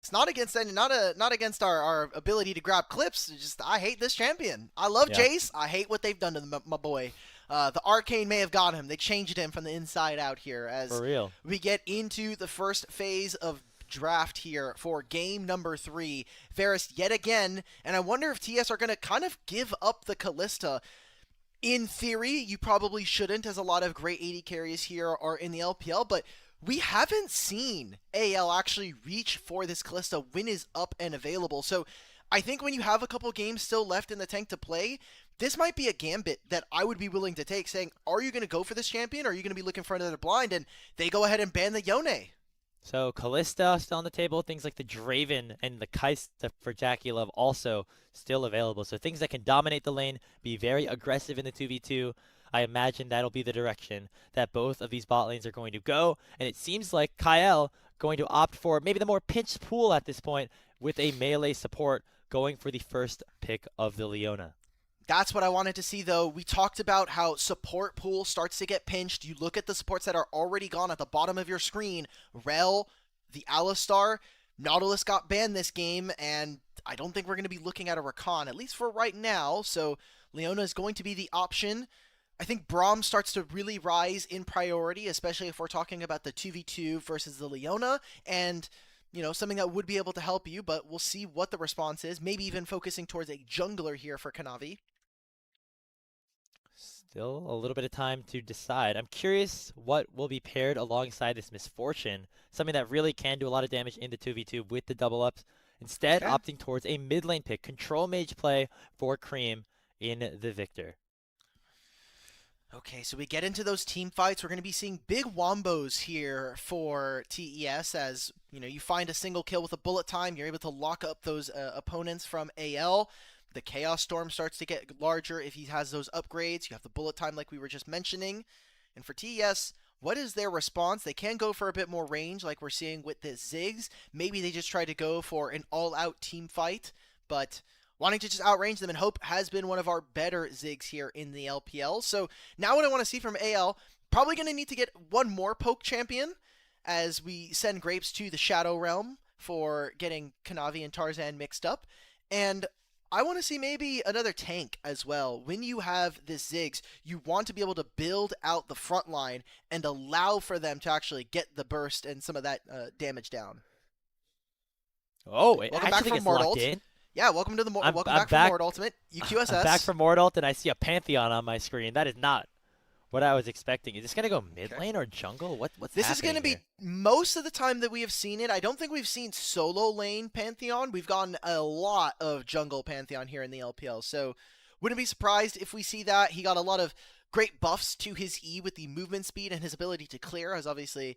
It's not against any, not against our ability to grab clips. It's just I hate this champion. I love Yeah, Jace. I hate what they've done to my boy. The arcane may have got him. They changed him from the inside out here for as real. we get into the first phase of draft here for game number 3. Varus yet again, and I wonder if TS are going to kind of give up the Callista. In theory, you probably shouldn't, as a lot of great AD carries here are in the LPL, but we haven't seen AL actually reach for this Kalista when is up and available. So I think when you have a couple games still left in the tank to play, this might be a gambit that I would be willing to take, saying, are you going to go for this champion, or are you going to be looking for another blind? And they go ahead and ban the Yone. So Callista still on the table. Things like the Draven and the Kaista for Jackie Love also still available. So things that can dominate the lane, be very aggressive in the 2v2. I imagine that'll be the direction that both of these bot lanes are going to go. And it seems like Kyle going to opt for maybe the more pinched pool at this point with a melee support going for the first pick of the Leona. That's what I wanted to see, though. We talked about how support pool starts to get pinched. You look at the supports that are already gone at the bottom of your screen. Rel, the Alistar, Nautilus got banned this game, and I don't think we're going to be looking at a Rakan, at least for right now. So Leona is going to be the option. I think Braum starts to really rise in priority, especially if we're talking about the 2v2 versus the Leona, and something that would be able to help you, but we'll see what the response is. Maybe even focusing towards a jungler here for Kanavi. Still a little bit of time to decide. I'm curious what will be paired alongside this Misfortune, something that really can do a lot of damage in the 2v2 with the double ups. Instead, Okay. opting towards a mid lane pick, control mage play for Cream in the Victor. Okay, so we get into those team fights. We're going to be seeing big wombos here for TES as, you find a single kill with a bullet time. You're able to lock up those opponents from AL. The Chaos Storm starts to get larger if he has those upgrades. You have the bullet time like we were just mentioning. And for TES, what is their response? They can go for a bit more range like we're seeing with this Ziggs. Maybe they just try to go for an all-out team fight, but wanting to just outrange them and hope has been one of our better Ziggs here in the LPL. So now what I want to see from AL, probably going to need to get one more poke champion as we send Grapes to the Shadow Realm for getting Kanavi and Tarzan mixed up. And I want to see maybe another tank as well. When you have this Ziggs, you want to be able to build out the front line and allow for them to actually get the burst and some of that damage down. Oh, it Welcome back actually from gets locked Mordalt. in. Yeah, welcome to the I'm welcome I'm back from back. Mord Ultimate I'm back UQSS. from Mordalt and I see a Pantheon on my screen. That is not what I was expecting. Is this gonna go mid Okay. lane or jungle? What's This is going happening to be here? most of the time that we have seen it. I don't think we've seen solo lane Pantheon. We've gotten a lot of jungle Pantheon here in the LPL. So wouldn't be surprised if we see that. He got a lot of great buffs to his E with the movement speed, and his ability to clear has obviously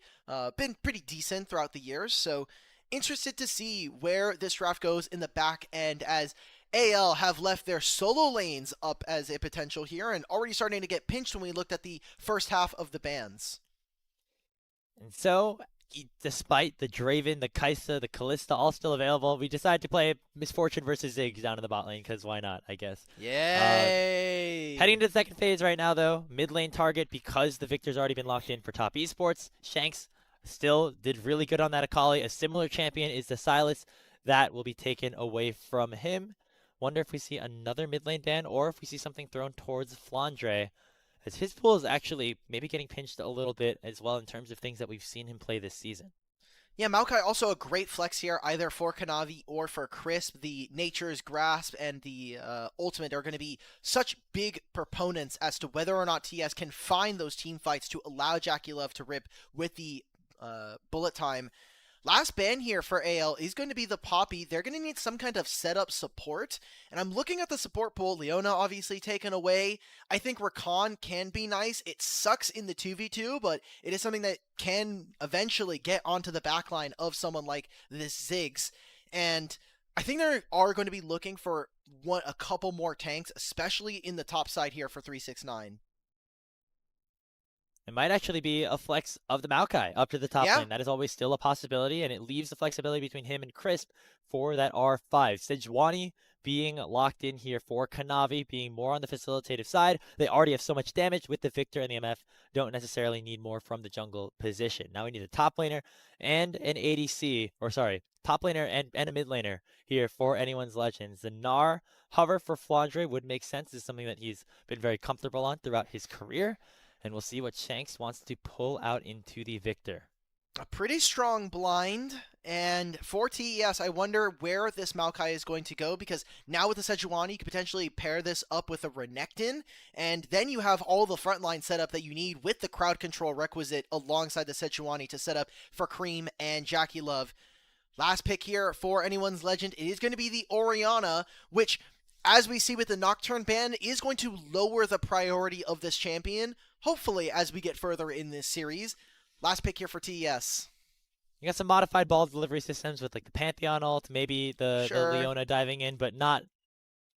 been pretty decent throughout the years. So interested to see where this draft goes in the back end as AL have left their solo lanes up as a potential here and already starting to get pinched when we looked at the first half of the bans. And so, despite the Draven, the Kaisa, the Callista all still available, we decided to play Misfortune versus Ziggs down in the bot lane, because why not, I guess. Uh, Heading Yay! into the second phase right now, though, mid lane target, because the Victor's already been locked in for top esports. Shanks still did really good on that Akali. A similar champion is the Silas. That will be taken away from him. Wonder if we see another mid lane ban, or if we see something thrown towards Flandre, as his pool is actually maybe getting pinched a little bit as well in terms of things that we've seen him play this season. Yeah, Maokai also a great flex here, either for Kanavi or for Crisp. The Nature's Grasp and the Ultimate are going to be such big proponents as to whether or not TS can find those team fights to allow Jackie Love to rip with the bullet time. Last ban here for AL is going to be the Poppy. They're going to need some kind of setup support. And I'm looking at the support pool. Leona obviously taken away. I think Rakan can be nice. It sucks in the 2v2, but it is something that can eventually get onto the backline of someone like this Ziggs. And I think they are going to be looking for a couple more tanks, especially in the top side here for 369. It might actually be a flex of the Maokai up to the top Yeah, lane. That is always still a possibility, and it leaves the flexibility between him and Crisp for that R5. Sejuani being locked in here for Kanavi, being more on the facilitative side. They already have so much damage with the Victor and the MF. Don't necessarily need more from the jungle position. Now we need a top laner and an ADC, or sorry, top laner and a mid laner here for anyone's Legends. The Gnar hover for Flandre would make sense. This is something that he's been very comfortable on throughout his career. And we'll see what Shanks wants to pull out into the Victor. a pretty strong blind. And for TES, I wonder where this Maokai is going to go, because now with the Sejuani, you could potentially pair this up with a Renekton, and then you have all the frontline setup that you need with the crowd control requisite alongside the Sejuani to set up for Cream and Jackie Love. Last pick here for anyone's Legend, it is going to be the Orianna, which, as we see with the Nocturne ban, is going to lower the priority of this champion, hopefully, as we get further in this series. Last pick here for TES. You got some modified ball delivery systems with like the Pantheon ult, maybe the Sure. Leona diving in, but not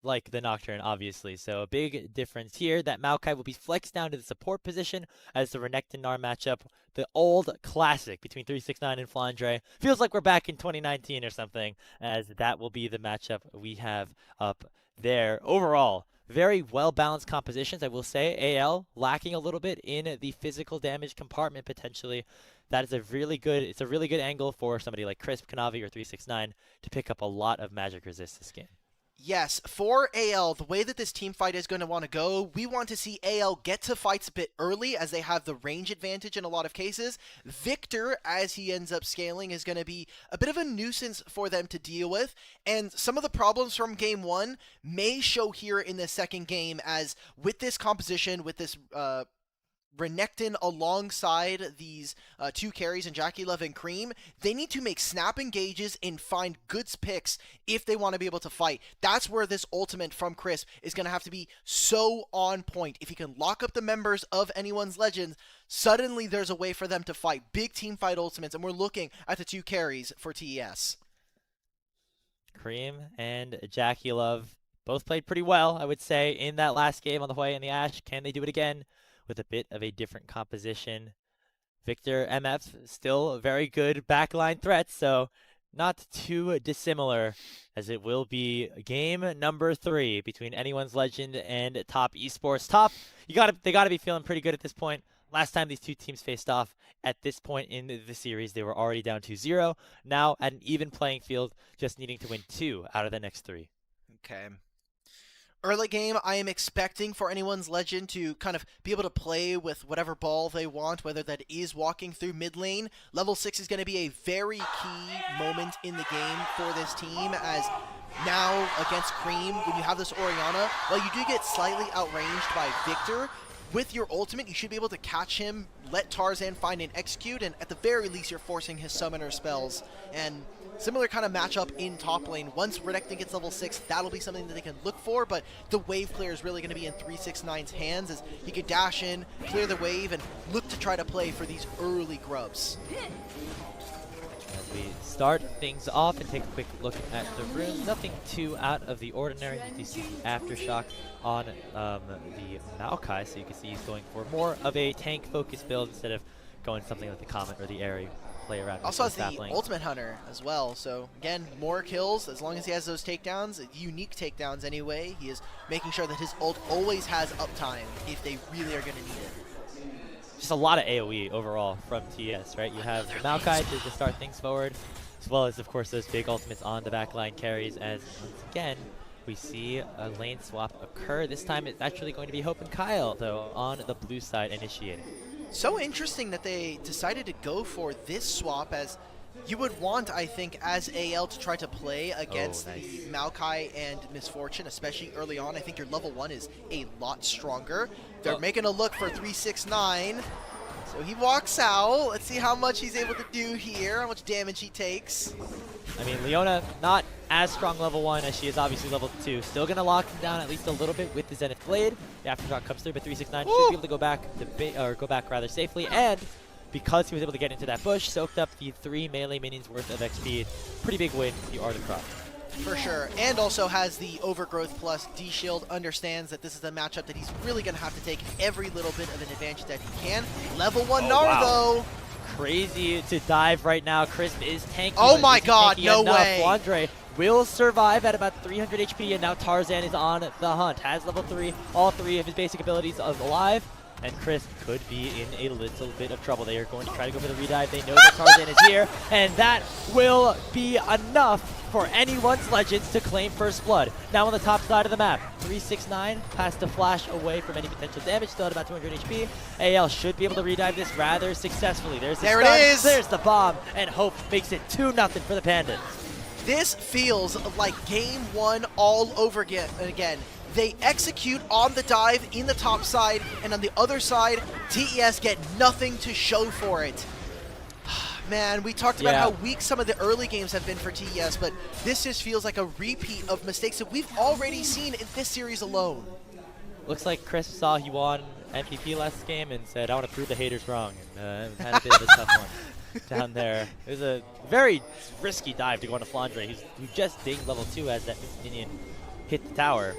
like the Nocturne, obviously. So a big difference here. That Maokai will be flexed down to the support position as the Renekton Gnar matchup. The old classic between 369 and Flandre. Feels like we're back in 2019 or something, as that will be the matchup we have up there. Overall, very well-balanced compositions, I will say. AL lacking a little bit in the physical damage compartment potentially. That is a really good angle for somebody like Crisp, Kanavi, or 369 to pick up a lot of magic resist this game. Yes, for AL, the way that this team fight is going to want to go, we want to see AL get to fights a bit early as they have the range advantage in a lot of cases. Victor, as he ends up scaling, is going to be a bit of a nuisance for them to deal with, and some of the problems from game one may show here in the second game, as with this composition, with this Renekton alongside these two carries in Jackie Love and Cream, they need to make snap engages and find good picks if they want to be able to fight. That's where this ultimate from Chris is going to have to be so on point. If he can lock up the members of anyone's Legends, suddenly there's a way for them to fight. Big team fight ultimates, and we're looking at the two carries for TES. Cream and Jackie Love both played pretty well, I would say, in that last game on the Hwei and the Ashe. Can they do it again with a bit of a different composition? Victor, MF, still a very good backline threat, so not too dissimilar, as it will be game number 3 between anyone's Legend and Top Esports. Top, they gotta be feeling pretty good at this point. Last time these two teams faced off at this point in the series, they were already down 2-0. Now at an even playing field, just needing to win 2 out of the next 3. Okay. Early game, I am expecting for anyone's Legend to kind of be able to play with whatever ball they want, whether that is walking through mid lane. Level 6 is going to be a very key moment in the game for this team, as now against Cream, when you have this Orianna, while you do get slightly outranged by Victor, with your ultimate, you should be able to catch him, let Tarzan find and execute, and at the very least, you're forcing his summoner spells. And similar kind of matchup in top lane. Once Renekton gets level 6, that'll be something that they can look for, but the wave clear is really going to be in 369's hands, as he could dash in, clear the wave, and look to try to play for these early grubs. As we start things off and take a quick look at the room, nothing too out of the ordinary. You see the Aftershock on the Maokai, so you can see he's going for more of a tank-focused build instead of going something like the Comet or the Aerie. Play around. Also has the Ultimate Hunter as well, so again, more kills as long as he has those takedowns, unique takedowns anyway. He is making sure that his ult always has uptime if they really are going to need it. Just a lot of AoE overall from TES, right? You have the Maokai to start things forward, as well as, of course, those big ultimates on the backline carries, as once again, we see a lane swap occur. This time it's actually going to be Hope and Kyle, though, on the blue side initiating. So interesting that they decided to go for this swap, as you would want, I think, as AL to try to play against the Maokai and Misfortune, especially early on. I think your level 1 is a lot stronger. They're making a look for 369. So he walks out. Let's see how much he's able to do here, how much damage he takes. I mean, Leona, not as strong level 1 as she is obviously level 2. Still going to lock him down at least a little bit with the Zenith Blade. The Aftershock comes through, but 369 should be able to go back rather safely. And because he was able to get into that bush, soaked up the 3 melee minions worth of XP. Pretty big win if you are the crop. For sure, and also has the Overgrowth plus D-Shield, understands that this is a matchup that he's really going to have to take every little bit of an advantage that he can. Level 1 Gnar, wow. though. Crazy to dive right now. Crisp is tanky. Oh my god, no way. Flandre will survive at about 300 HP, and now Tarzan is on the hunt. Has level 3, all 3 of his basic abilities alive. And Crisp could be in a little bit of trouble. They are going to try to go for the redive. They know that Tarzan is here, and that will be enough for anyone's Legends to claim first blood. Now on the top side of the map, 369 has to flash away from any potential damage, still at about 200 HP. AL should be able to redive this rather successfully. There's the stun, it is! There's the bomb, and Hope makes it 2-0 for the Pandas. This feels like game 1 all over again. They execute on the dive in the top side, and on the other side, TES get nothing to show for it. Man, we talked about how weak some of the early games have been for TES, but this just feels like a repeat of mistakes that we've already seen in this series alone. Looks like Chris saw he won MVP last game and said, I want to prove the haters wrong. And had a bit of a tough one down there. It was a very risky dive to go into Flandre, who just dinged level 2 as that minion hit the tower.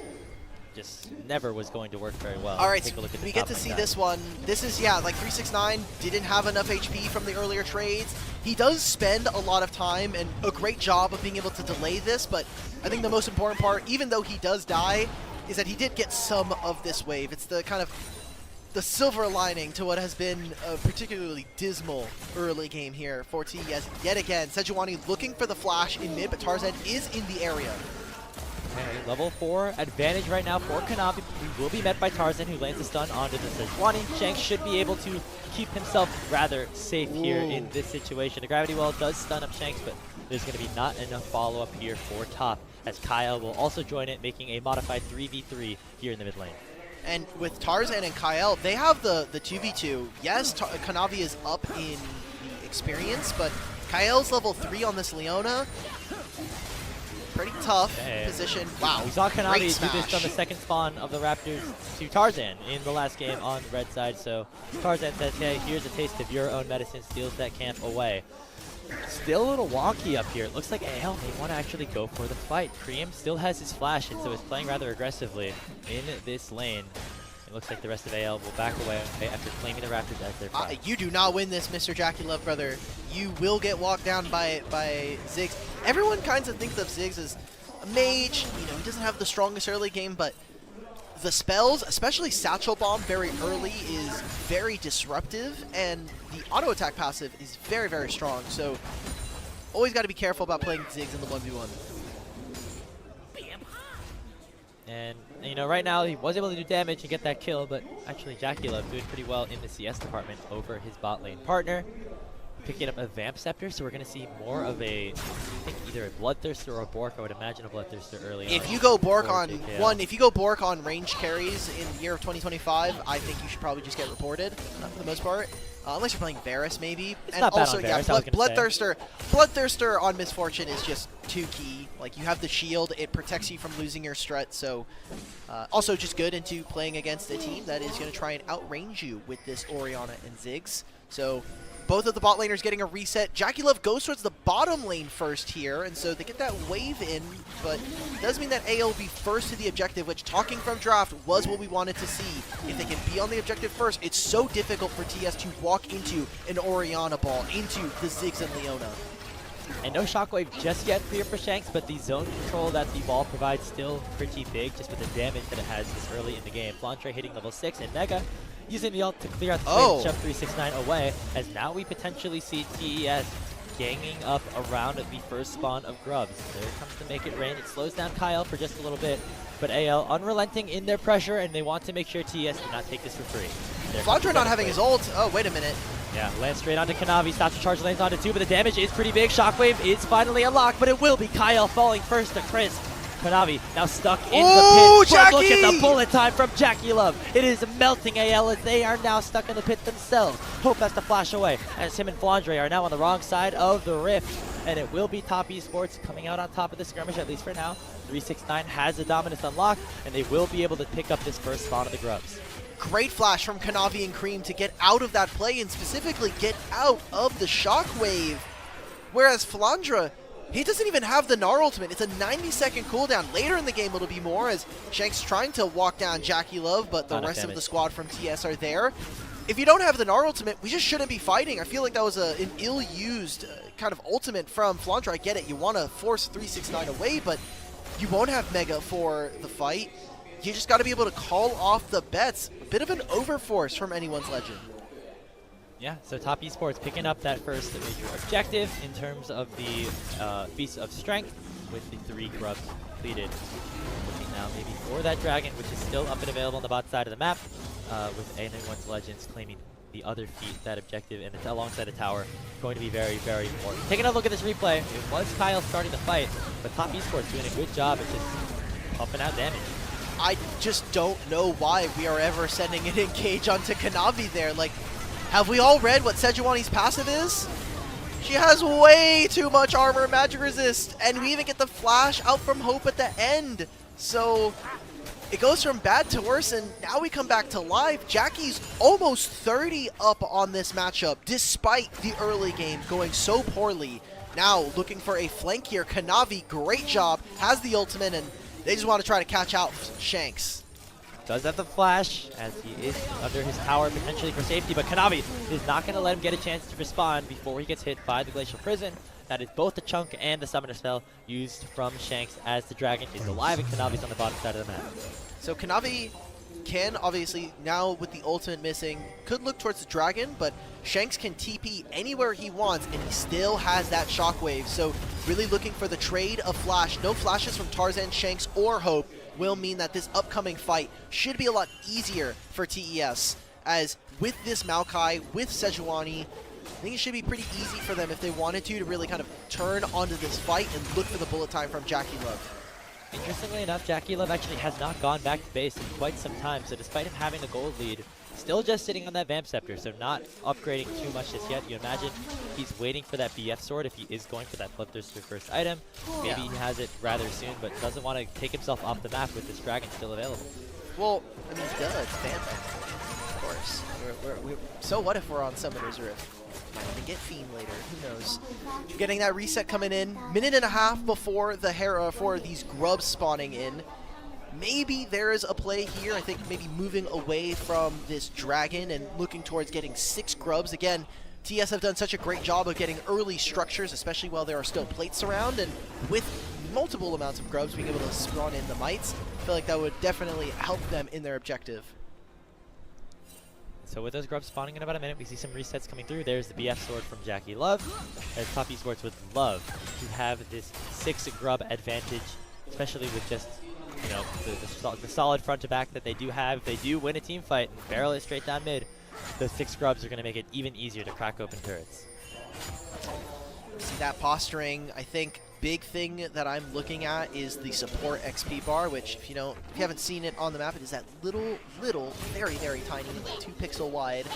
Just never was going to work very well. All right, take a look at we get to see this one. This is, like 369 didn't have enough HP from the earlier trades. He does spend a lot of time and a great job of being able to delay this, but I think the most important part, even though he does die, is that he did get some of this wave. It's the kind of the silver lining to what has been a particularly dismal early game here for TES yet again. Sejuani looking for the flash in mid, but Tarzan is in the area. Okay, level 4 advantage right now for Kanavi. He will be met by Tarzan, who lands a stun onto the Sejuani. Shanks should be able to keep himself rather safe here in this situation. The Gravity Well does stun up Shanks, but there's going to be not enough follow-up here for top, as Kyle will also join it, making a modified 3v3 here in the mid lane. And with Tarzan and Kyle, they have the 2v2. Yes, Kanavi is up in the experience, but Kyle's level 3 on this Leona. Pretty tough position. Wow. We saw Kanavi do smash. this on the second spawn of the Raptors to Tarzan in the last game on the red side. So Tarzan says, hey, here's a taste of your own medicine, steals that camp away. Still a little wonky up here. It looks like AL may want to actually go for the fight. Cream still has his flash, and so is playing rather aggressively in this lane. It looks like the rest of AL will back away after claiming the Raptors as their fight. You do not win this, Mr. Jackie Love, brother. You will get walked down by Ziggs. Everyone kind of thinks of Ziggs as a mage. You know, he doesn't have the strongest early game, but the spells, especially Satchel Bomb very early, is very disruptive, and the auto attack passive is very, very strong. So always got to be careful about playing Ziggs in the 1v1. And, you know, right now he was able to do damage and get that kill, but actually Jackie Love doing pretty well in the CS department over his bot lane partner. Picking up a Vamp Scepter, so we're going to see more of a, I think, either a Bloodthirster or a Bork. I would imagine a Bloodthirster early on. If you go Bork on if you go Bork on ranged carries in the year of 2025, I think you should probably just get reported for the most part. Unless you're playing Varus, maybe. It's and not bad also, on Varus, Bloodthirster on Misfortune is just too key. Like, you have the shield, it protects you from losing your strut, so also just good into playing against a team that is going to try and outrange you with this Orianna and Ziggs. So both of the bot laners getting a reset. Jackie Love goes towards the bottom lane first here, and so they get that wave in, but it does mean that AL will be first to the objective, which, talking from draft, was what we wanted to see. If they can be on the objective first, it's so difficult for TS to walk into an Orianna ball, into the Ziggs and Leona. And no shockwave just yet here for Shanks, but the zone control that the ball provides still pretty big, just with the damage that it has this early in the game. Flandre hitting level 6, and Mega using the ult to clear out the plane, shove 369 away, as now we potentially see TES ganging up around the first spawn of Grubs. There comes to make it rain. It slows down Kyle for just a little bit, but AL unrelenting in their pressure, and they want to make sure TES do not take this for free. Flandre not having his ult. Oh, wait a minute. Yeah, lands straight onto Kanavi, stops to charge, lands onto 2, but the damage is pretty big. Shockwave is finally unlocked, but it will be Kyle falling first to Chris. Kanavi now stuck in the pit. But look at the bullet time from Jackie Love. It is melting AL as they are now stuck in the pit themselves. Hope has to flash away as him and Flandre are now on the wrong side of the rift. And it will be top Esports coming out on top of the skirmish, at least for now. 369 has the dominance unlocked, and they will be able to pick up this first spawn of the Grubs. Great flash from Kanavi and Cream to get out of that play and specifically get out of the shockwave. Whereas Flandre, He doesn't even have the Gnar ultimate. It's a 90-second cooldown. Later in the game, it'll be more as Shanks trying to walk down Jackie Love, but the rest of the squad from TS are there. If you don't have the Gnar ultimate, we just shouldn't be fighting. I feel like that was an ill-used kind of ultimate from Flandre. I get it. You want to force 369 away, but you won't have Mega for the fight. You just got to be able to call off the bets. A bit of an overforce from anyone's Legend. Yeah, so Top Esports picking up that first major objective in terms of the Feast of Strength with the 3 grubs completed. Looking now maybe for that dragon, which is still up and available on the bot side of the map, with anyone's Legends claiming the other feat, that objective, and it's alongside a tower. Going to be very, very important. Taking a look at this replay, it was Kyle starting the fight, but Top Esports doing a good job at just pumping out damage. I just don't know why we are ever sending an engage onto Kanavi there. Like, have we all read what Sejuani's passive is? She has way too much armor, magic resist, and we even get the flash out from Hope at the end. So it goes from bad to worse, and now we come back to live. Jackie's almost 30 up on this matchup, despite the early game going so poorly. Now looking for a flank here. Kanavi, great job, has the ultimate, and they just want to try to catch out Shanks. Does have the flash, as he is under his tower potentially for safety, but Kanavi is not going to let him get a chance to respond before he gets hit by the Glacial Prison. That is both the chunk and the summoner spell used from Shanks as the dragon is alive and Kanavi's on the bottom side of the map. So Kanavi can obviously, now with the ultimate missing, could look towards the dragon, but Shanks can TP anywhere he wants, and he still has that shockwave. So really looking for the trade of flash. No flashes from Tarzan, Shanks, or Hope will mean that this upcoming fight should be a lot easier for TES, as with this Maokai, with Sejuani, I think it should be pretty easy for them if they wanted to really kind of turn onto this fight and look for the bullet time from Jackie Love. Interestingly enough, Jackie Love actually has not gone back to base in quite some time, so despite him having the gold lead, still just sitting on that Vamp Scepter, so not upgrading too much just yet. You imagine he's waiting for that BF sword if he is going for that Bloodthirster first item. Maybe he has it rather soon, but doesn't want to take himself off the map with this dragon still available. Well, I mean, duh, it's Vamp, of course. So what if we're on Summoner's Rift? Might even get Fiend later, who knows. Getting that reset coming in, minute and a half before the for these grubs spawning in. Maybe there is a play here. I think maybe moving away from this dragon and looking towards getting 6 grubs. Again, TS have done such a great job of getting early structures, especially while there are still plates around, and with multiple amounts of grubs being able to spawn in the mites, I feel like that would definitely help them in their objective. So with those grubs spawning in about a minute, we see some resets coming through. There's the BF sword from Jackie Love, as Top Esports would love to have this 6 grub advantage, especially with just, you know, the solid front to back that they do have. If they do win a team fight and barrel it straight down mid, the 6 grubs are going to make it even easier to crack open turrets. See that posturing. I think big thing that I'm looking at is the support XP bar, which if you haven't seen it on the map, it is that little, very, very tiny, like 2 pixel wide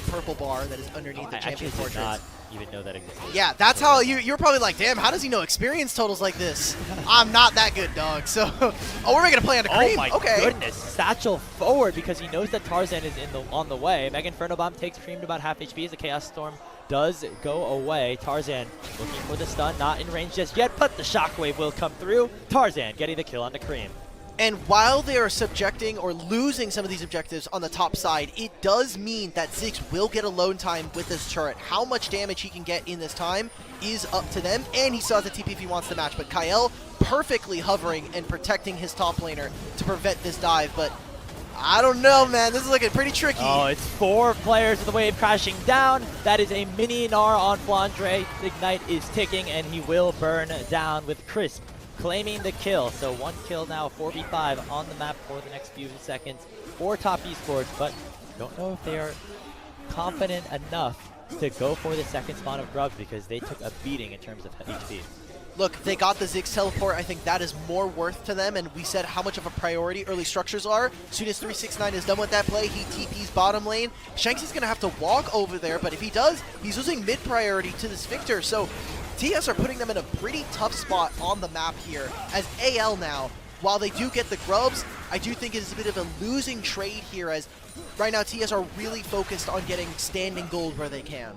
purple bar that is underneath the champion portraits. I actually did not even know that existed. Yeah, that's how you're probably like, damn, how does he know experience totals like this? I'm not that good, dog. So, oh, we're making a play on the cream. Oh my goodness, Satchel forward because he knows that Tarzan is on the way. Mega Inferno Bomb takes Cream to about half HP as the Chaos Storm does go away. Tarzan looking for the stun, not in range just yet, but the shockwave will come through. Tarzan getting the kill on the Cream. And while they are subjecting or losing some of these objectives on the top side, it does mean that Ziggs will get alone time with this turret. How much damage he can get in this time is up to them, and he still has the TP if he wants the match. But Kyle perfectly hovering and protecting his top laner to prevent this dive, but I don't know, man. This is looking pretty tricky. Oh, it's 4 players of the wave crashing down. That is a mini Gnar on Flandre. Ignite is ticking, and he will burn down with Crisp claiming the kill. So 1 kill now, 4v5 on the map for the next few seconds for Top Esports, but don't know if they are confident enough to go for the second spawn of grubs because they took a beating in terms of HP. Look, they got the Ziggs teleport. I think that is more worth to them, and we said how much of a priority early structures are. As soon as 369 is done with that play, he TP's bottom lane. Shanks is going to have to walk over there, but if he does, he's losing mid priority to this Victor. So TS are putting them in a pretty tough spot on the map here. As AL now, while they do get the grubs, I do think it is a bit of a losing trade here, as right now TS are really focused on getting standing gold where they can.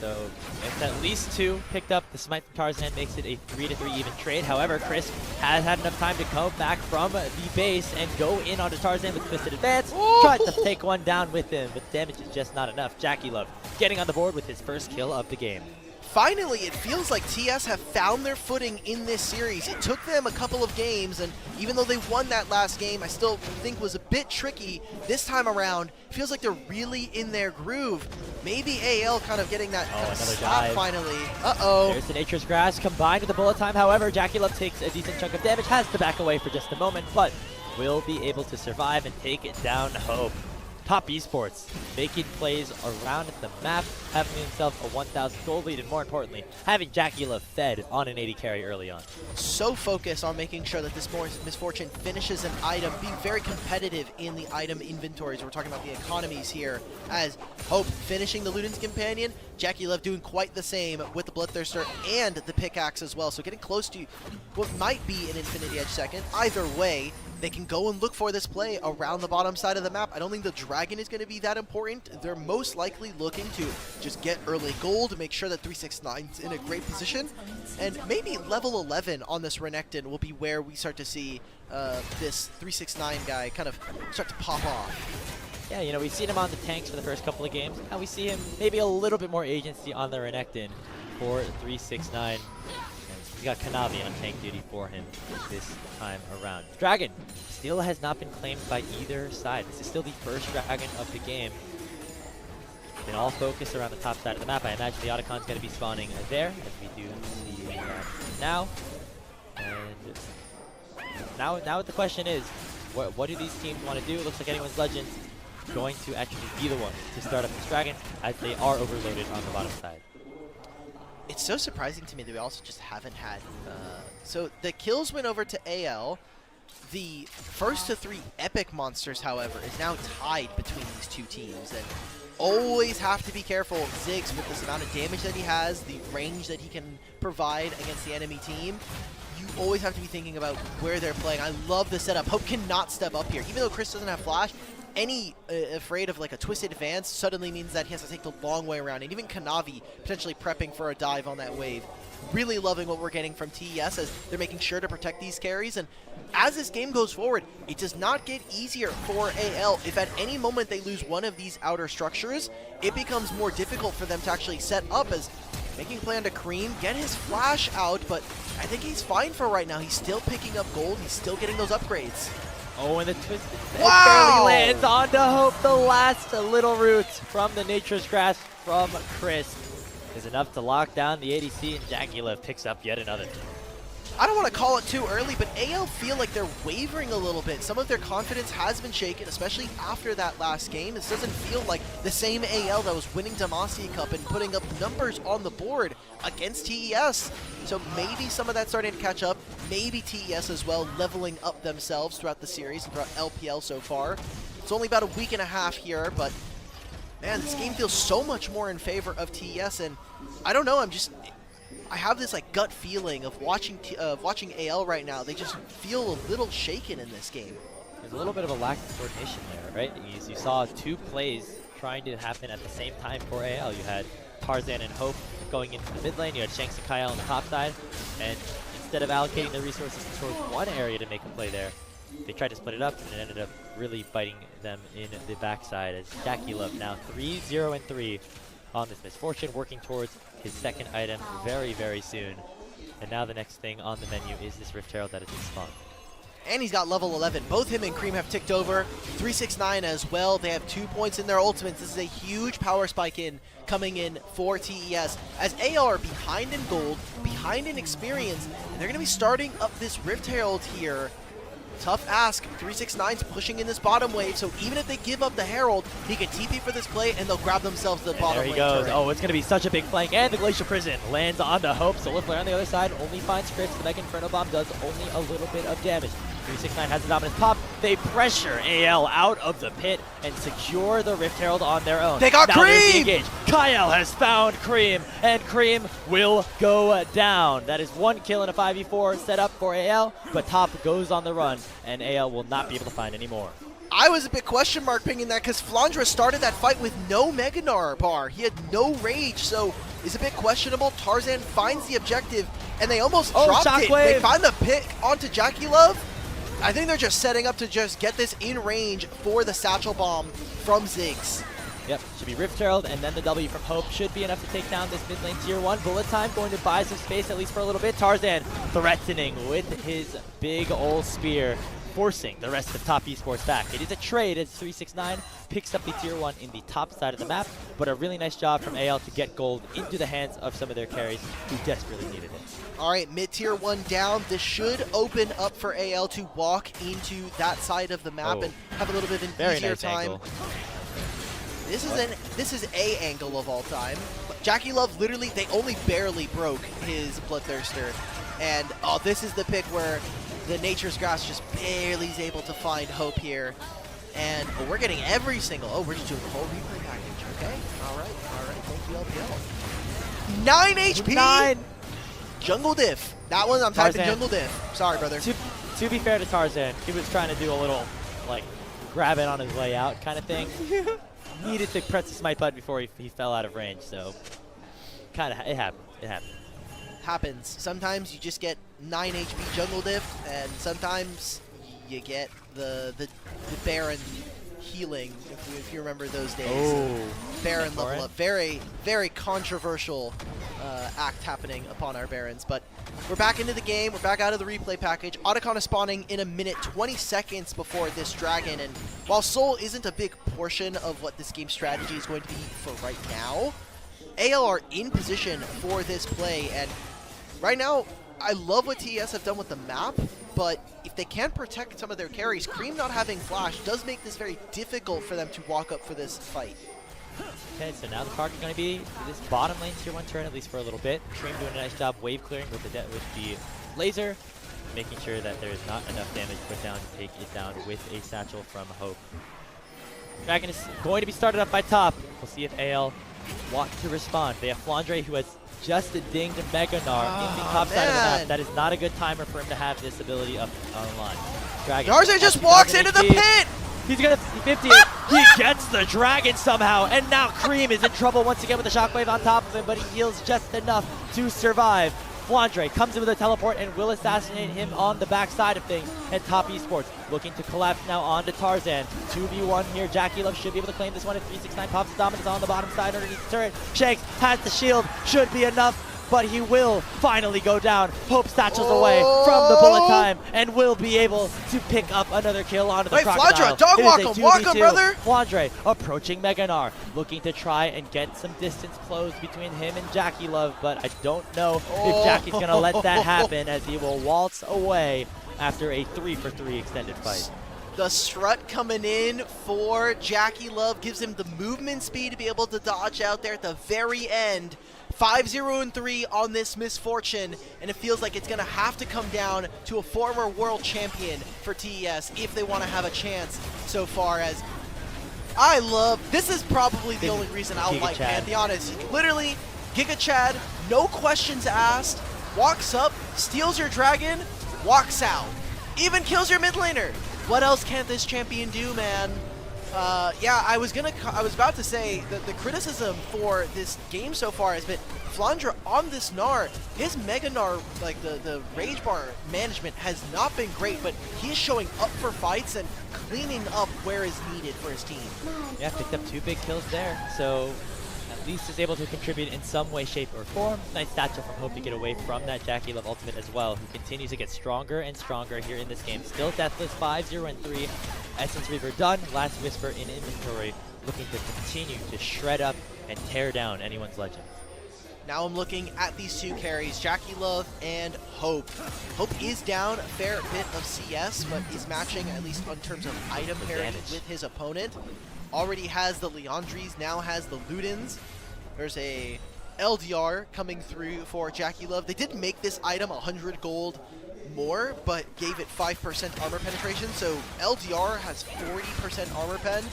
So it's at least 2 picked up. The smite from Tarzan makes it a 3-3 even trade. However, Chris has had enough time to come back from the base and go in onto Tarzan with Twisted Advance. Tried to take one down with him, but damage is just not enough. JackeyLove getting on the board with his first kill of the game. Finally, it feels like TS have found their footing in this series. It took them a couple of games, and even though they won that last game, I still think was a bit tricky this time around. It feels like they're really in their groove. Maybe AL kind of getting that kind of stop finally. Uh-oh. There's the Nature's Grass combined with the bullet time. However, JackeyLove takes a decent chunk of damage, has to back away for just a moment, but will be able to survive and take it down Hope. Top Esports, making plays around the map, having himself a 1,000 gold lead, and more importantly, having JackeyLove fed on an 80 carry early on. So focused on making sure that this Misfortune finishes an item, being very competitive in the item inventories. We're talking about the economies here, as Hope finishing the Luden's Companion, JackeyLove doing quite the same with the Bloodthirster and the pickaxe as well. So getting close to what might be an Infinity Edge second. Either way, they can go and look for this play around the bottom side of the map. I don't think the Dragon is going to be that important. They're most likely looking to just get early gold, make sure that 369's in a great position, and maybe level 11 on this Renekton will be where we start to see this 369 guy kind of start to pop off. Yeah, you know, we've seen him on the tanks for the first couple of games. Now we see him maybe a little bit more agency on the Renekton for 369. He's got Kanavi on tank duty for him this time around. Dragon still has not been claimed by either side. This is still the first Dragon of the game. Been all focused around the top side of the map. I imagine the Otacon's going to be spawning there, as we do see now. And now the question is, what do these teams want to do? It looks like Anyone's Legends going to actually be the one to start up this Dragon, as they are overloaded on the bottom side. It's so surprising to me that we also just haven't had... so the kills went over to AL. The first to 3 epic monsters, however, is now tied between these two teams. And always have to be careful of Ziggs with this amount of damage that he has, the range that he can provide against the enemy team. You always have to be thinking about where they're playing. I love the setup. Hope cannot step up here. Even though Chris doesn't have flash, any afraid of like a twisted advance suddenly means that he has to take the long way around. And even Kanavi potentially prepping for a dive on that wave. Really loving what we're getting from TES as they're making sure to protect these carries. And as this game goes forward, it does not get easier for AL. If at any moment they lose one of these outer structures, it becomes more difficult for them to actually set up, as making play onto Cream, get his flash out, but I think he's fine for right now. He's still picking up gold. He's still getting those upgrades. Oh, and the twisted wow! barely lands onto Hope. The last little roots from the Nature's Grass from Chris is enough to lock down the ADC, and JackeyLove picks up yet another. I don't want to call it too early, but AL feel like they're wavering a little bit. Some of their confidence has been shaken, especially after that last game. This doesn't feel like the same AL that was winning Demacia Cup and putting up numbers on the board against TES. So maybe some of that's starting to catch up. Maybe TES as well, leveling up themselves throughout the series and throughout LPL so far. It's only about a week and a half here, but man, this game feels so much more in favor of TES, and I don't know, I have this like gut feeling of watching AL right now. They just feel a little shaken in this game. There's a little bit of a lack of coordination there, right? You saw 2 plays trying to happen at the same time for AL. You had Tarzan and Hope going into the mid lane. You had Shanks and Kyle on the top side. And instead of allocating the resources towards one area to make a play there, they tried to split it up, and it ended up really biting them in the backside, as JackeyLove now 3-0-3 on this Misfortune, working towards his second item very, very soon. And now the next thing on the menu is this Rift Herald that is in spawn. And he's got level 11. Both him and Cream have ticked over. 369 as well. They have 2 points in their ultimates. This is a huge power spike coming in for TES, as AL are behind in gold, behind in experience, and they're going to be starting up this Rift Herald here. Tough ask. 369's pushing in this bottom wave, so even if they give up the Herald, he can TP for this play, and they'll grab themselves the bottom wave. There he goes. turret. Oh, it's going to be such a big flank, and the Glacial Prison lands onto Hope. Solar Flare on the other side only finds Chris. The Mega Inferno Bomb does only a little bit of damage. 369 has the dominant pop. They pressure AL out of the pit and secure the Rift Herald on their own. They got now Cream! Kyle has found Cream, and Cream will go down. That is 1 kill in a 5v4 set up for AL, but top goes on the run, and AL will not be able to find any more. I was a bit question mark pinging that because Flandra started that fight with no Mega Gnar bar. He had no rage, so is a bit questionable. Tarzan finds the objective, and they almost dropped it. Shockwave. They find the pick onto Jackie Love. I think they're just setting up to just get this in range for the Satchel Bomb from Ziggs. Yep, should be Rift Herald, and then the W from Hope should be enough to take down this mid lane tier 1. Bullet Time going to buy some space, at least for a little bit. Tarzan threatening with his big old spear, forcing the rest of top esports back. It is a trade as 369 picks up the tier 1 in the top side of the map, but a really nice job from AL to get gold into the hands of some of their carries who desperately needed it. All right, mid-tier 1 down. This should open up for AL to walk into that side of the map and have a little bit of an Very easier nice time. angle. This is a angle of all time. Jackie Love literally, they only barely broke his Bloodthirster. And oh, this is the pick where the Nature's Grasp just barely is able to find Hope here. And we're getting every single, we're just doing the whole replay package, okay? All right, thank you LPL. 9 HP! 9! Jungle Diff. That one, I'm typing Tarzan. Jungle Diff. Sorry, brother. To be fair to Tarzan, he was trying to do a little, like, grab it on his way out kind of thing. Needed to press the smite button before he fell out of range, so kind of it happened. It happened. Happens. Sometimes you just get 9 HP Jungle Diff, and sometimes you get the Baron healing, if you remember those days. Oh, Baron level up. Very, very controversial act happening upon our Barons. But we're back into the game. We're back out of the replay package. Otacon is spawning in a minute, 20 seconds before this dragon. And while Soul isn't a big portion of what this game strategy is going to be for right now, AL are in position for this play. And right now, I love what TES have done with the map, but if they can't protect some of their carries, Cream not having Flash does make this very difficult for them to walk up for this fight. Okay, so now the target going to be this bottom lane tier 1 turn, at least for a little bit. Cream doing a nice job wave clearing with the laser, making sure that there is not enough damage put down to take it down with a satchel from Hope. Dragon is going to be started up by top. We'll see if AL want to respond. They have Flandre, who has just dinged Mega Gnar in the top side of the map. That is not a good timer for him to have this ability up online. Dragon Tarzan just walks into the pit! He's gonna 50 it. He gets the dragon somehow, and now Cream is in trouble once again with the shockwave on top of him, but he heals just enough to survive. Flandre comes in with a teleport and will assassinate him on the backside of things. And top esports looking to collapse now onto Tarzan. 2v1 here. Jackie Love should be able to claim this one. If 369 pops the dominance on the bottom side underneath the turret. Shanks has the shield. Should be enough. But he will finally go down. Hope satchels away from the bullet time and will be able to pick up another kill onto the crocodile. Flandre, dog walk him, brother! Flandre approaching Mega Gnar, looking to try and get some distance closed between him and Jackie Love, but I don't know if Jackie's going to let that happen, as he will waltz away after a 3-for-3 extended fight. The strut coming in for Jackie Love gives him the movement speed to be able to dodge out there at the very end. 5-0-3 on this misfortune, and it feels like it's going to have to come down to a former world champion for TES if they want to have a chance. So far as this is probably the only reason I'll like Pantheon is literally Giga Chad, no questions asked, walks up, steals your dragon, walks out, even kills your mid laner. What else can't this champion do, man? Yeah, I was about to say that the criticism for this game so far has been Flandre on this Gnar. His Mega Gnar, like the Rage Bar management has not been great, but he's showing up for fights and cleaning up where is needed for his team. Yeah, picked up 2 big kills there, so at least is able to contribute in some way, shape, or form. Nice satchel from Hope to get away from that Jackie Love ultimate as well, who continues to get stronger and stronger here in this game. Still deathless, 5-0-3. Essence Reaver done. Last Whisper in inventory, looking to continue to shred up and tear down anyone's legend. Now I'm looking at these 2 carries, Jackie Love and Hope. Hope is down a fair bit of CS, but is matching, at least in terms of item parity, with his opponent. Already has the Leandries, now has the Ludens. There's a LDR coming through for Jackie Love. They did make this item 100 gold more, but gave it 5% armor penetration, so LDR has 40% armor pen.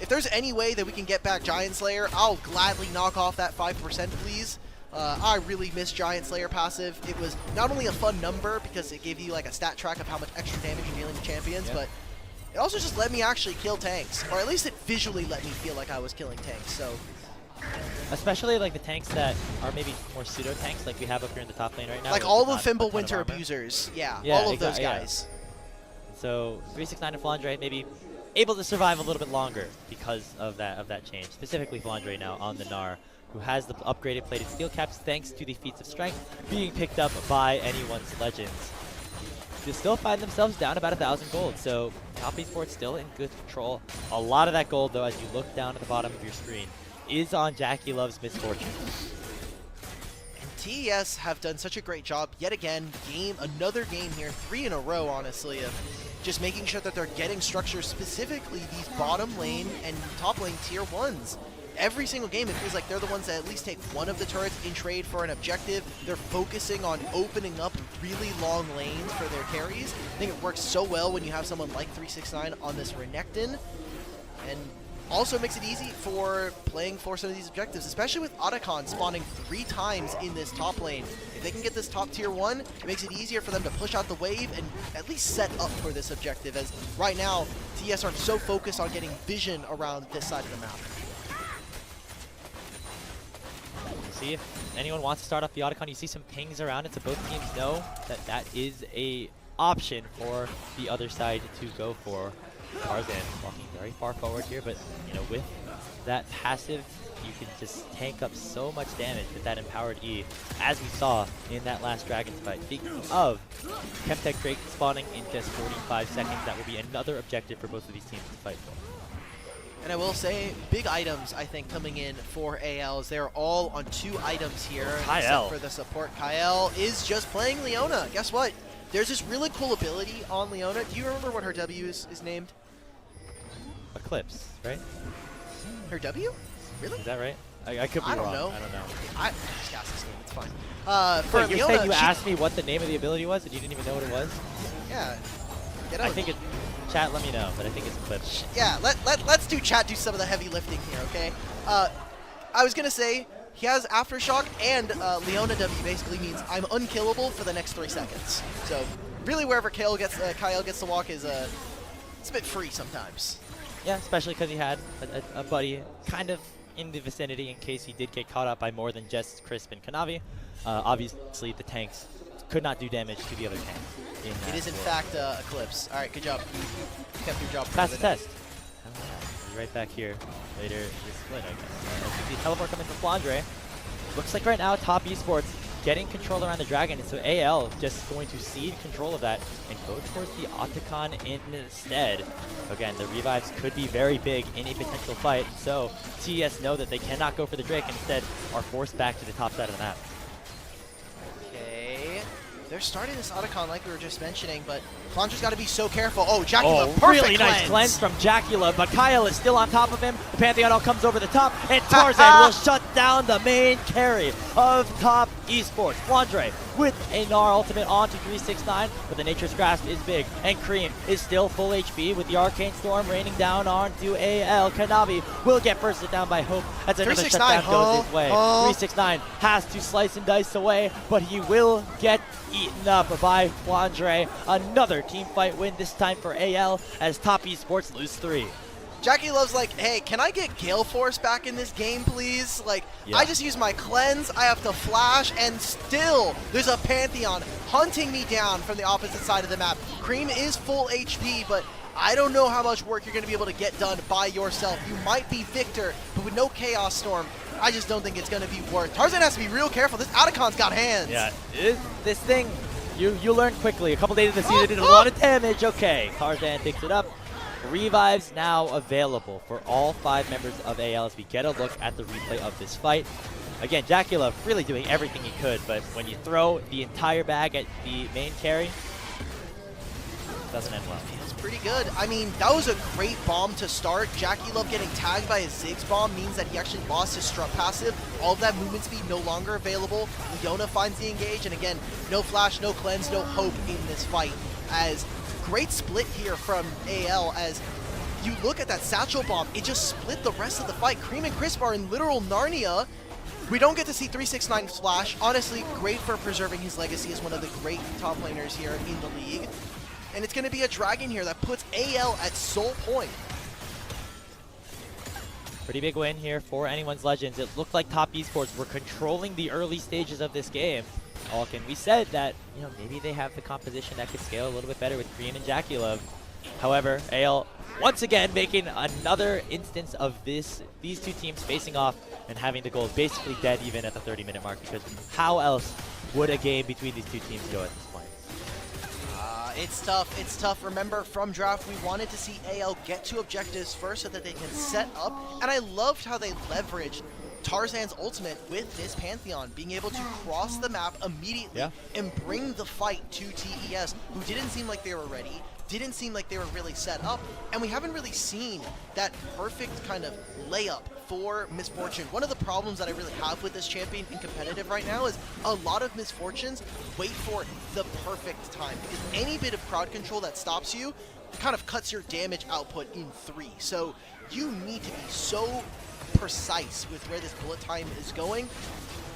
If there's any way that we can get back Giant Slayer, I'll gladly knock off that 5%, please. I really miss Giant Slayer passive. It was not only a fun number because it gave you like a stat track of how much extra damage you're dealing with champions, but it also just let me actually kill tanks, or at least it visually let me feel like I was killing tanks. So Especially like the tanks that are maybe more pseudo tanks, like we have up here in the top lane right now. Like where all there's the not a ton of Fimbulwinter armor. abusers. Yeah, Yeah, all of those guys. So 369 and Flandre maybe able to survive a little bit longer because of that change. Specifically Flandre now on the Gnar, who has the upgraded plated steel caps thanks to the feats of strength being picked up by anyone's legends. They still find themselves down about 1,000 gold, so Top Esports still in good control. A lot of that gold, though, as you look down at the bottom of your screen, is on Jackie Love's Misfortune. And TES have done such a great job yet again. Another game here, 3 in a row, honestly, of just making sure that they're getting structures, specifically these bottom lane and top lane tier 1s. Every single game, it feels like they're the ones that at least take one of the turrets in trade for an objective. They're focusing on opening up really long lanes for their carries. I think it works so well when you have someone like 369 on this Renekton. And also makes it easy for playing for some of these objectives, especially with Otacon spawning 3 times in this top lane. If they can get this top tier 1, it makes it easier for them to push out the wave and at least set up for this objective, as right now, TS are so focused on getting vision around this side of the map. See if anyone wants to start off the Otacon, you see some pings around it, so both teams know that that is a option for the other side to go for. Tarzan walking very far forward here, but you know, with that passive, you can just tank up so much damage with that empowered E, as we saw in that last Dragon's fight. Speaking of Chemtech Drake spawning in just 45 seconds, that will be another objective for both of these teams to fight for. And I will say, big items, I think, coming in for ALs. They're all on 2 items here, except for the support. Kyle is just playing Leona. Guess what? There's this really cool ability on Leona. Do you remember what her W is named? Eclipse, right? Her W? Really? Is that right? I could be wrong. I don't know. I don't know. I just guessed this name. It's fine. For Wait, you're Leona, saying you asked me what the name of the ability was and you didn't even know what it was? Yeah. Get out. I think it... Chat, let me know, but I think it's Eclipse. Yeah, let's do chat do some of the heavy lifting here, okay? I was going to say, he has Aftershock, and Leona W basically means I'm unkillable for the next 3 seconds. So, really wherever Kyle gets to walk is it's a bit free sometimes. Yeah, especially because he had a buddy kind of in the vicinity in case he did get caught up by more than just Crisp and Kanavi. Obviously, the tanks could not do damage to the other tank. It is in fact Eclipse. All right, good job. You kept your job. Pass the test. I'll be right back here later this split, I guess. I see teleport coming from Flandre. Looks like right now Top Esports getting control around the Dragon, and so AL just going to cede control of that and go towards the Otacon instead. Again, the revives could be very big in a potential fight, so TES know that they cannot go for the Drake and instead are forced back to the top side of the map. They're starting this Otacon like we were just mentioning, but Flandre's got to be so careful. Oh, Jackie Love, perfect really cleanse. Nice cleanse from Jackie Love, but Kyle is still on top of him. The Pantheon all comes over the top, and Tarzan will shut down the main carry of Top Esports. Flandre with a Gnar ultimate onto 369, but the Nature's Grasp is big, and Cream is still full HP with the Arcane Storm raining down onto AL. Kanavi will get bursted down by Hope. That's another shutdown goes his way. 369 has to slice and dice away, but he will get eaten up by Flandre. Another team fight win, this time for AL, as Top Esports lose 3. Jackie Love's like, hey, can I get Gale Force back in this game, please? Like, yeah. I just use my cleanse, I have to flash, and still there's a Pantheon hunting me down from the opposite side of the map. Cream is full HP, but I don't know how much work you're going to be able to get done by yourself. You might be Victor, but with no Chaos Storm, I just don't think it's going to be worth. Tarzan has to be real careful. This Otacon's got hands. Yeah, this thing, you learn quickly. A couple days of the season did a lot of damage. Okay, Tarzan picks it up. Revives now available for all 5 members of AL as we get a look at the replay of this fight. Again, Jackie Love really doing everything he could, but when you throw the entire bag at the main carry, it doesn't end well. It's pretty good. I mean, that was a great bomb to start. Jackie Love getting tagged by a Ziggs bomb means that he actually lost his strut passive. All of that movement speed no longer available. Leona finds the engage, and again, no flash, no cleanse, no hope in this fight. As great split here from AL, as you look at that satchel bomb, it just split the rest of the fight. Cream and Crisp are in literal Narnia. We don't get to see 369 flash. Honestly, great for preserving his legacy as one of the great top laners here in the league. And it's going to be a Dragon here that puts AL at sole point. Pretty big win here for Anyone's Legends. It looked like Top Esports were controlling the early stages of this game. Alkin, we said that, maybe they have the composition that could scale a little bit better with Cream and Jackie Love. However, AL once again making another instance of these two teams facing off and having the goal basically dead even at the 30-minute mark, because how else would a game between these two teams go at this point? It's tough. It's tough. Remember, from draft, we wanted to see AL get to objectives first so that they can set up. And I loved how they leveraged Tarzan's ultimate with this Pantheon, being able to cross the map immediately and bring the fight to TES, who didn't seem like they were ready, didn't seem like they were really set up, and we haven't really seen that perfect kind of layup for Misfortune. One of the problems that I really have with this champion in competitive right now is a lot of Misfortunes wait for the perfect time, because any bit of crowd control that stops you kind of cuts your damage output in 3. So you need to be so precise with where this bullet time is going.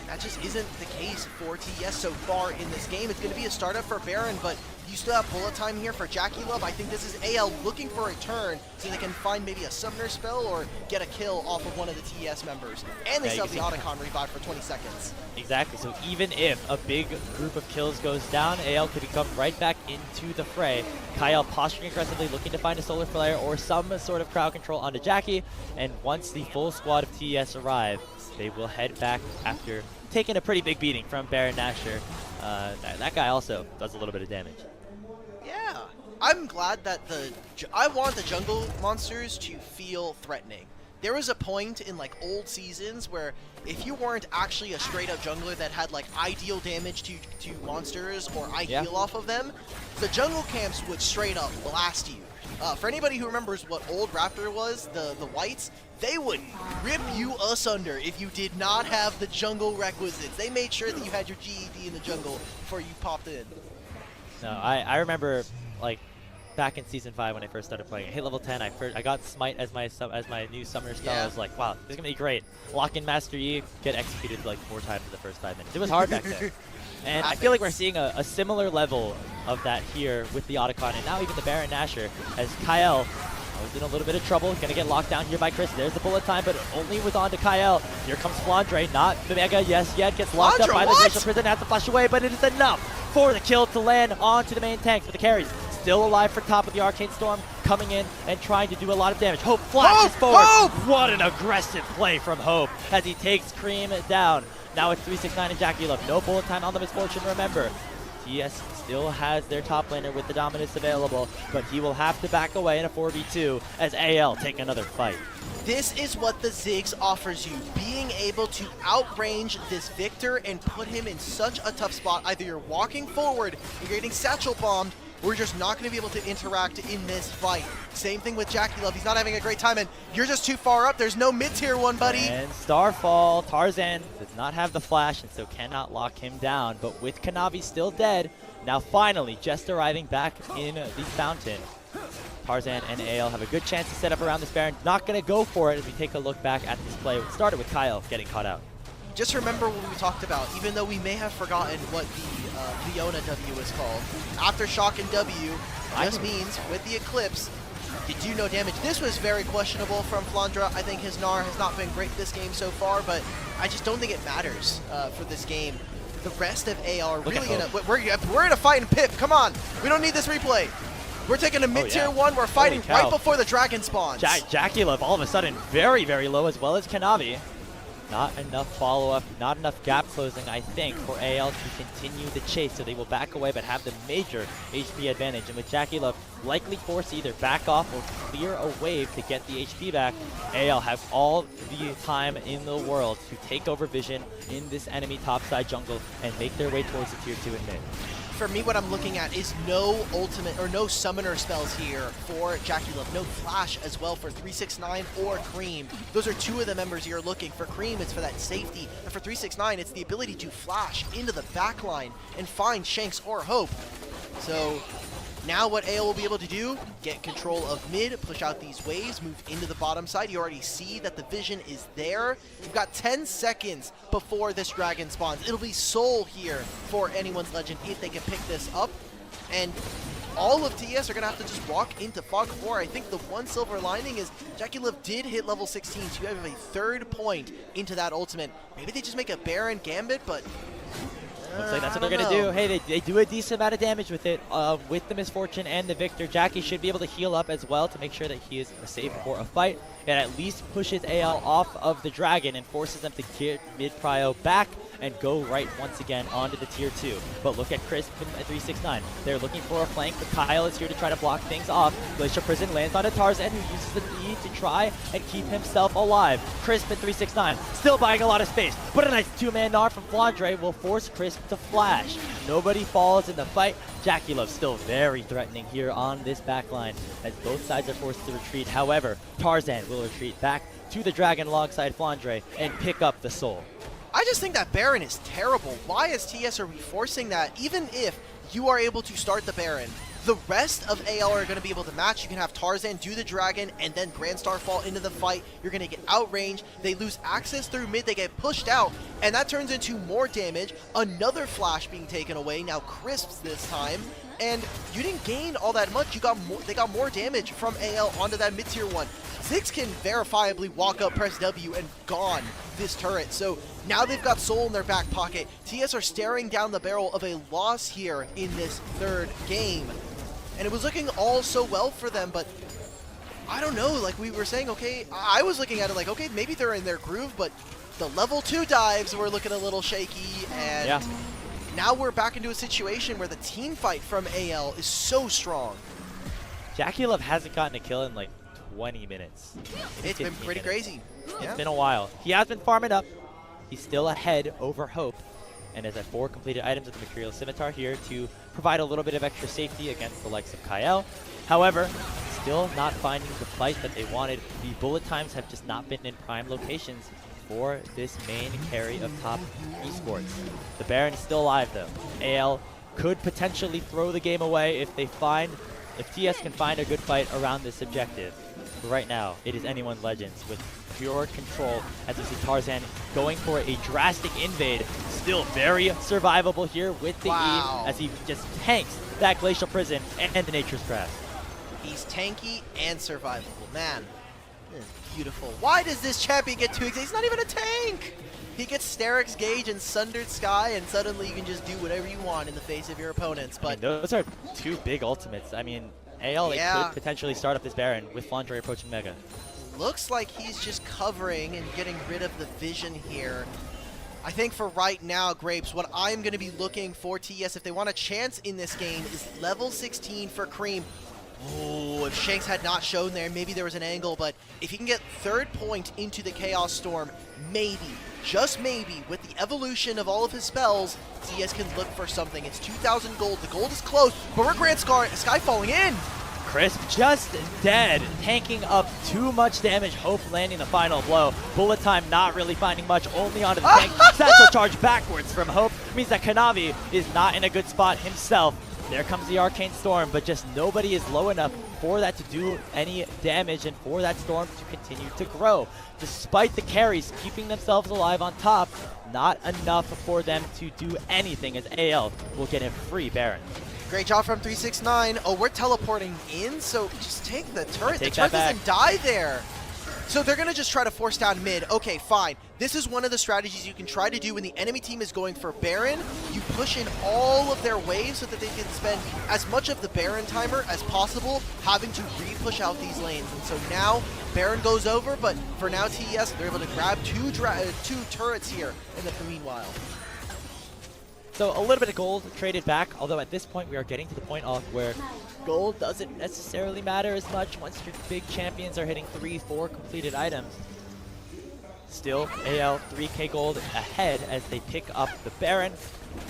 That just isn't the case for TES so far in this game. It's going to be a startup for Baron, but you still have bullet time here for Jackie Love. I think this is AL looking for a turn so they can find maybe a summoner spell or get a kill off of one of the TES members. And they still have the Otacon revive for 20 seconds. Exactly, so even if a big group of kills goes down, AL could come right back into the fray. Kyle posturing aggressively, looking to find a solar flare or some sort of crowd control onto Jackie. And once the full squad of TES arrive, they will head back after taking a pretty big beating from Baron Nashor. That guy also does a little bit of damage. Yeah, I'm glad that I want the jungle monsters to feel threatening. There was a point in like old seasons where if you weren't actually a straight up jungler that had like ideal damage to monsters or heal off of them, the jungle camps would straight up blast you. For anybody who remembers what old Raptor was, the whites, they would rip you asunder if you did not have the jungle requisites. They made sure that you had your GED in the jungle before you popped in. No, I remember like back in Season 5 when I first started playing. I hit level 10, I got Smite as my new summoner spell. I was like, wow, this is going to be great. Lock in Master Yi, get executed like 4 times in the first 5 minutes. It was hard back there. And I feel like we're seeing a similar level of that here with the Otacon, and now even the Baron Nashor, as Kyle was in a little bit of trouble, gonna get locked down here by Chris. There's the bullet time, but only with on to Kyle. Here comes Flandre, not the Mega yet, gets locked up by the Glacial Prison, has to flash away, but it is enough for the kill to land onto the main tank. But the carries still alive for top of the Arcane Storm, coming in and trying to do a lot of damage. Hope flashes forward. What an aggressive play from Hope as he takes Cream down. Now it's 369 and Jackie Love. No bullet time on the Misfortune, remember. TES still has their top laner with the dominance available, but he will have to back away in a 4v2 as AL take another fight. This is what the Ziggs offers you, being able to outrange this Victor and put him in such a tough spot. Either you're walking forward, you're getting satchel bombed, we're just not going to be able to interact in this fight. Same thing with Jackie Love. He's not having a great time, and you're just too far up. There's no mid-tier one, buddy. And Starfall, Tarzan does not have the flash, and so cannot lock him down. But with Kanavi still dead, now finally just arriving back in the fountain, Tarzan and AL have a good chance to set up around this Baron. Not going to go for it as we take a look back at this play. It started with Kyle getting caught out. Just remember what we talked about, even though we may have forgotten what the Leona W is called. Aftershock and W just means with the Eclipse, you do no damage. This was very questionable from Flandra. I think his Gnar has not been great this game so far, but I just don't think it matters for this game. The rest of AL are really in a... We're in a fight in Pip. Come on. We don't need this replay. We're taking a mid-tier one. We're fighting right before the dragon spawns. Jackie Love all of a sudden very, very low, as well as Kanavi. Not enough follow-up, not enough gap closing, I think, for AL to continue the chase, so they will back away but have the major HP advantage. And with Jackie Love likely forced to either back off or clear a wave to get the HP back, AL have all the time in the world to take over vision in this enemy topside jungle and make their way towards the tier 2 and mid. For me, what I'm looking at is no ultimate or no summoner spells here for Jackie Love. No flash as well for 369 or Cream. Those are two of the members you're looking. For Cream, it's for that safety. And for 369, it's the ability to flash into the backline and find Shanks or Hope. So now what AL will be able to do, get control of mid, push out these waves, move into the bottom side. You already see that the vision is there. You've got 10 seconds before this dragon spawns. It'll be Soul here for Anyone's Legend if they can pick this up. And all of TES are going to have to just walk into Fog 4. I think the one silver lining is JackieLove did hit level 16, so you have a third point into that ultimate. Maybe they just make a Baron Gambit, but looks like that's what they're going to do. Hey, they do a decent amount of damage with it. With the Misfortune and the Victor, Jackie should be able to heal up as well to make sure that he is safe for a fight. And at least pushes AL off of the Dragon and forces them to get mid-prio back and go right once again onto the tier 2. But look at Crisp at 369. They're looking for a flank, but Kyle is here to try to block things off. Glacial Prison lands on a Tarzan who uses the E to try and keep himself alive. Crisp at 369, still buying a lot of space, but a nice two-man Gnar from Flandre will force Crisp to flash. Nobody falls in the fight. JackieLove still very threatening here on this backline as both sides are forced to retreat. However, Tarzan will retreat back to the Dragon alongside Flandre and pick up the soul. I just think that Baron is terrible. Why as TS are we forcing that? Even if you are able to start the Baron, the rest of AL are going to be able to match. You can have Tarzan do the Dragon and then Grand Star fall into the fight. You're going to get outranged. They lose access through mid. They get pushed out, and that turns into more damage. Another flash being taken away. Now Crisps this time. And you didn't gain all that much. You got more. They got more damage from AL onto that mid-tier one. Ziggs can verifiably walk up, press W, and gone this turret. So now they've got Soul in their back pocket. TS are staring down the barrel of a loss here in this third game. And it was looking all so well for them, but I don't know. Like we were saying, okay, I was looking at it like, okay, maybe they're in their groove, but the level 2 dives were looking a little shaky, and yeah. Now we're back into a situation where the team fight from AL is so strong. JackieLove hasn't gotten a kill in like 20 minutes. It's been pretty crazy. It's been a while. He has been farming up. He's still ahead over Hope. And has had 4 completed items with the Material Scimitar here to provide a little bit of extra safety against the likes of Kyle. However, still not finding the fight that they wanted. The bullet times have just not been in prime locations for this main carry of top esports. The Baron is still alive though. AL could potentially throw the game away if TS can find a good fight around this objective. But right now, it is anyone Legends with pure control as we see Tarzan going for a drastic invade. Still very survivable here with the E as he just tanks that Glacial Prison and the Nature's Grasp. He's tanky and survivable, man. Beautiful. Why does this champion get 2 exits? He's not even a tank! He gets Steric's Gauge and Sundered Sky, and suddenly you can just do whatever you want in the face of your opponents. But I mean, those are 2 big ultimates. I mean, AL could potentially start up this Baron with Flandre approaching Mega. Looks like he's just covering and getting rid of the vision here. I think for right now, Grapes, what I'm going to be looking for TES, if they want a chance in this game, is level 16 for Cream. Oh, if Shanks had not shown there, maybe there was an angle, but if he can get 3rd point into the Chaos Storm, maybe, just maybe, with the evolution of all of his spells, TS can look for something. It's 2,000 gold. The gold is close, but we're Grand Sky falling in. Crisp just dead, tanking up too much damage. Hope landing the final blow. Bullet time not really finding much, only onto the tank. Satchel charge backwards from Hope means that Kanavi is not in a good spot himself. There comes the Arcane Storm, but just nobody is low enough for that to do any damage and for that storm to continue to grow. Despite the carries keeping themselves alive on top, not enough for them to do anything as AL will get a free Baron. Great job from 369. Oh, we're teleporting in, so just take the turret. The turret doesn't die there. So they're going to just try to force down mid. Okay, fine. This is one of the strategies you can try to do when the enemy team is going for Baron. You push in all of their waves so that they can spend as much of the Baron timer as possible having to re-push out these lanes. And so now Baron goes over, but for now TES, they're able to grab two turrets here in the meanwhile. So a little bit of gold traded back, although at this point we are getting to the point off where gold doesn't necessarily matter as much once your big champions are hitting 3-4 completed items. Still, AL 3k gold ahead as they pick up the Baron.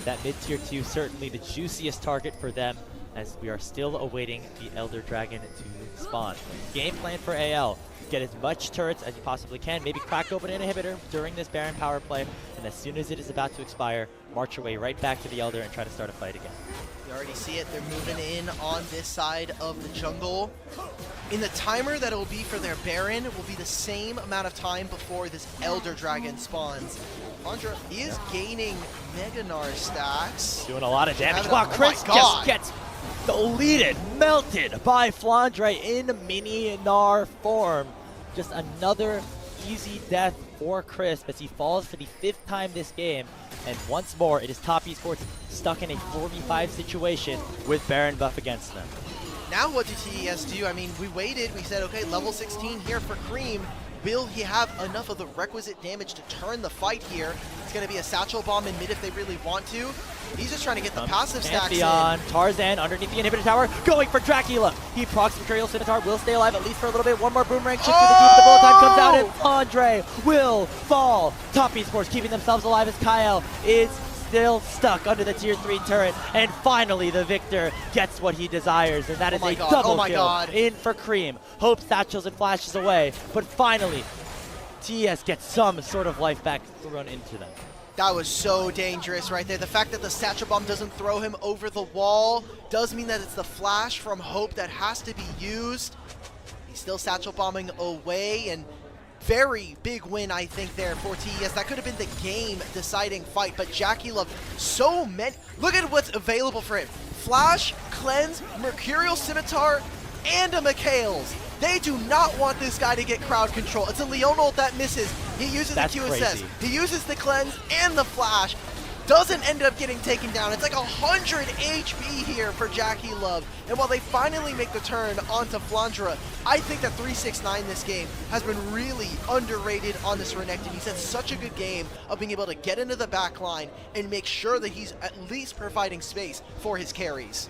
That mid-tier 2 certainly the juiciest target for them as we are still awaiting the Elder Dragon to spawn. Game plan for AL. Get as much turrets as you possibly can, maybe crack open an inhibitor during this Baron power play, and as soon as it is about to expire, march your way right back to the Elder and try to start a fight again. You already see it, they're moving in on this side of the jungle. In the timer that it will be for their Baron will be the same amount of time before this Elder Dragon spawns. Andra is gaining Mega Gnar stacks. Doing a lot of damage. Wow, Chris just gets Deleted, melted by Flandre in mini Gnar form. Just another easy death for Crisp as he falls for the 5th time this game. And once more, it is Top Esports stuck in a 4v5 situation with Baron buff against them. Now what do TES do? I mean, we waited, we said, okay, level 16 here for Cream. Will he have enough of the requisite damage to turn the fight here? It's going to be a satchel bomb in mid if they really want to. He's just trying to get the passive stacks in. Tarzan underneath the inhibitor tower, going for Dracula. He procs Material Scimitar, will stay alive at least for a little bit. One more boomerang shift to the deep. The bullet time comes out, and Andre will fall. Top Esports keeping themselves alive as Kyle is still stuck under the tier 3 turret, and finally the victor gets what he desires, and that is a double kill in for Cream. Hope satchels and flashes away, but finally TES gets some sort of life back thrown into them. That was so dangerous right there. The fact that the satchel bomb doesn't throw him over the wall does mean that it's the flash from Hope that has to be used. He's still satchel bombing away, and very big win, I think, there for TES. That could have been the game-deciding fight, but JackeyLove, so many. Look at what's available for him. Flash, Cleanse, Mercurial Scimitar, and a Mikhail's. They do not want this guy to get crowd control. It's a Leon ult that misses. He uses the QSS. Crazy. He uses the Cleanse and the Flash. Doesn't end up getting taken down. It's like 100 HP here for JackeyLove. And while they finally make the turn onto Flandre, I think that 369 this game has been really underrated on this Renekton. He's had such a good game of being able to get into the back line and make sure that he's at least providing space for his carries.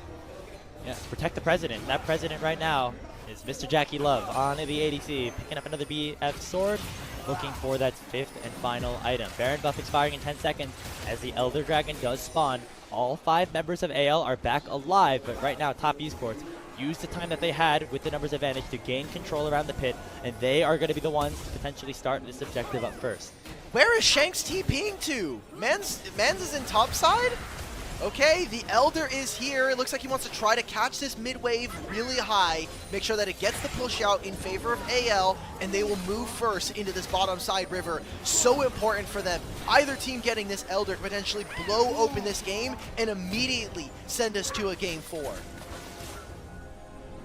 Yes, protect the president. That president right now is Mr. JackeyLove on the ADC, picking up another BF sword, looking for that 5th and final item. Baron buff expiring in 10 seconds as the Elder Dragon does spawn. All 5 members of AL are back alive, but right now Top Esports used the time that they had with the numbers advantage to gain control around the pit, and they are going to be the ones to potentially start this objective up first. Where is Shanks TPing to? Mans is in top side? Okay, the Elder is here. It looks like he wants to try to catch this mid-wave really high, make sure that it gets the push out in favor of AL, and they will move first into this bottom side river. So important for them. Either team getting this Elder could potentially blow open this game and immediately send us to a game 4.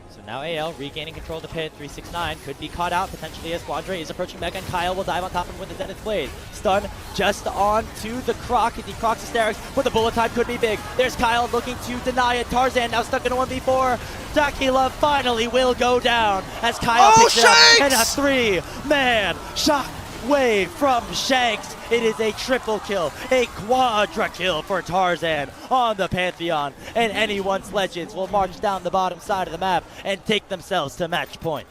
So now AL regaining control of the pit. 369 could be caught out potentially as Flandre is approaching back, and Kyle will dive on top of him with the Zenith Blade. Stun just on to the Croc. The Croc hysterics, but the bullet time could be big. There's Kyle looking to deny it. Tarzan now stuck in a 1v4. JackeyLove finally will go down as Kyle picks it up, and a 3-man shock wave from Shanks. It is a triple kill, a quadra kill for Tarzan on the Pantheon, and anyone's legends will march down the bottom side of the map and take themselves to match point.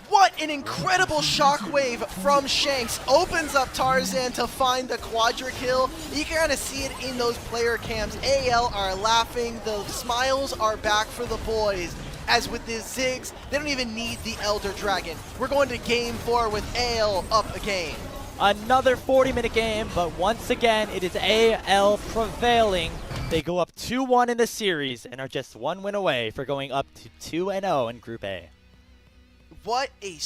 What an incredible shockwave from Shanks. Opens up Tarzan to find the quadra kill. You can kind of see it in those player cams. AL are laughing. The smiles are back for the boys. As with the Ziggs, they don't even need the Elder Dragon. We're going to game 4 with AL up a game. Another 40-minute game, but once again, it is AL prevailing. They go up 2-1 in the series and are just 1 win away for going up to 2-0 in Group A. What a